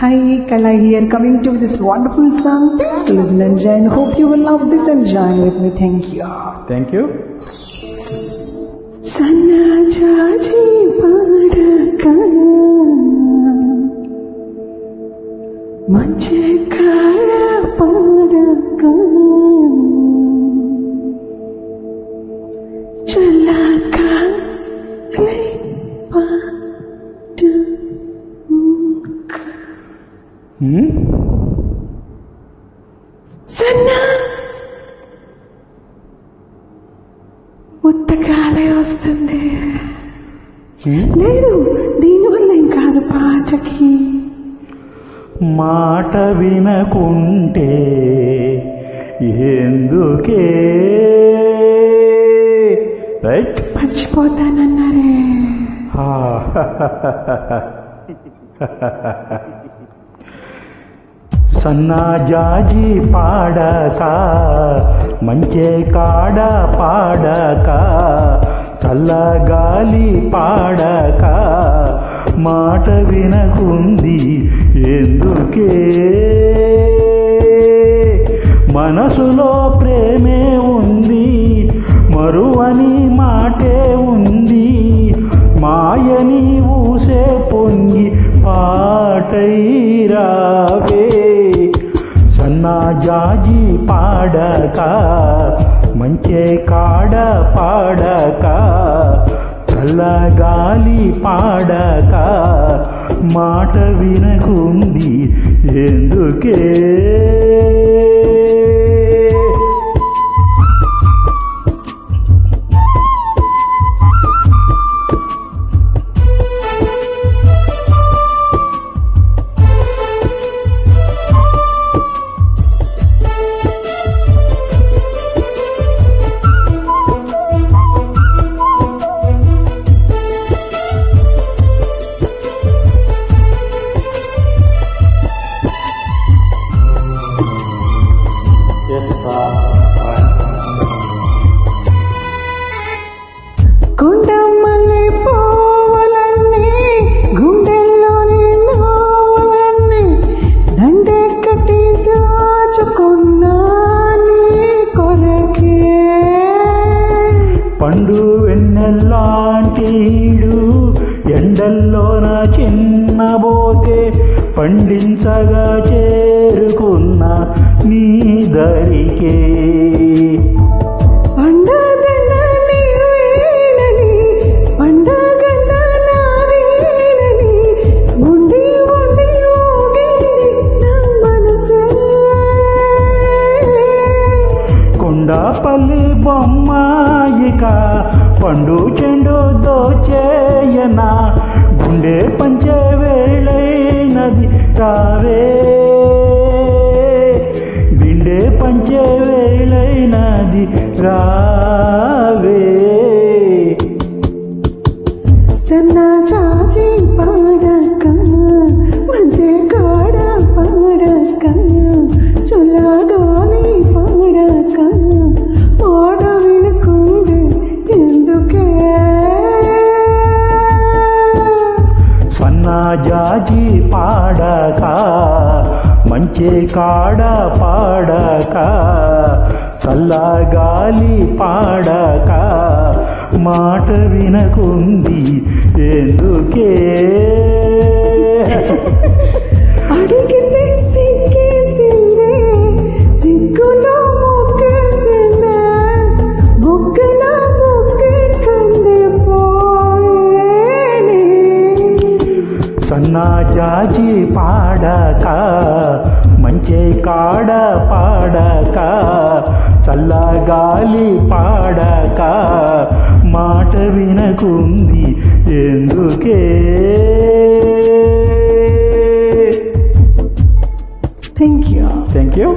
Hi, Kala here, coming to this wonderful song. Please to listen and join. Hope you will love this and join with me. Thank you. Thank you. Sanna jaji padaka manche kala padaka chalaka le padu సన్నా ఉత్తగాలే వస్తుంది. లేదు, దీనివల్ల ఏం కాదు. పాటకి మాట వినకుంటే ఎందుకే right మర్చిపోతానన్నారే. సన్నా జాజి పాడక మంచే కాడ పాడక చల్లగాలి పాడక మాట వినకుంది ఎందుకే మనసులో ప్రేమే ఉంది మరువని మాటే ఉంది మాయని ఊసే పొంగి పాటైరావే సన్నా జాజి పాడక మంచే కాడ పాడక చల్లగాలి పాడక మాట వినకుంది ఎందుకే గుండెమ్మల్లి పోవలన్నీ గుండెల్లోని నోవలన్నీ దండే కట్టి దాచుకున్నా నీ కొరకే. పండు వెన్నెల్లాంటీడు ఎండల్లోన చిన్నబోతే పండించగా చేరుకున్న నీ దరికే. కొండపల్లి బొమ్మాయిక పండు చెండు దోచేయనా గుండె పంచే వేళైనది రావే గుండె పంచే వేళైనది రావే. సన్నా జాజి పాడక మంచే కాడ పాడక చల్లగాలి పాడక మాట వినకుండే ఎందుకే. సన్నా జాజి పాడక మంచే కాడ పాడక చల్లగాలి పాడక మాట వినకుంది ఎందుకే. అడిగితే సిగ్గేసిందే సిగ్గులో మొక్కేసిందే బుగ్గలో మొక్కేకందే పోయేనే. సన్నా జాజి పాడక మంచే కాడ పాడక చల్లగాలి పాడక మాట వినకుంది ఎందుకే. Thank you. Thank you.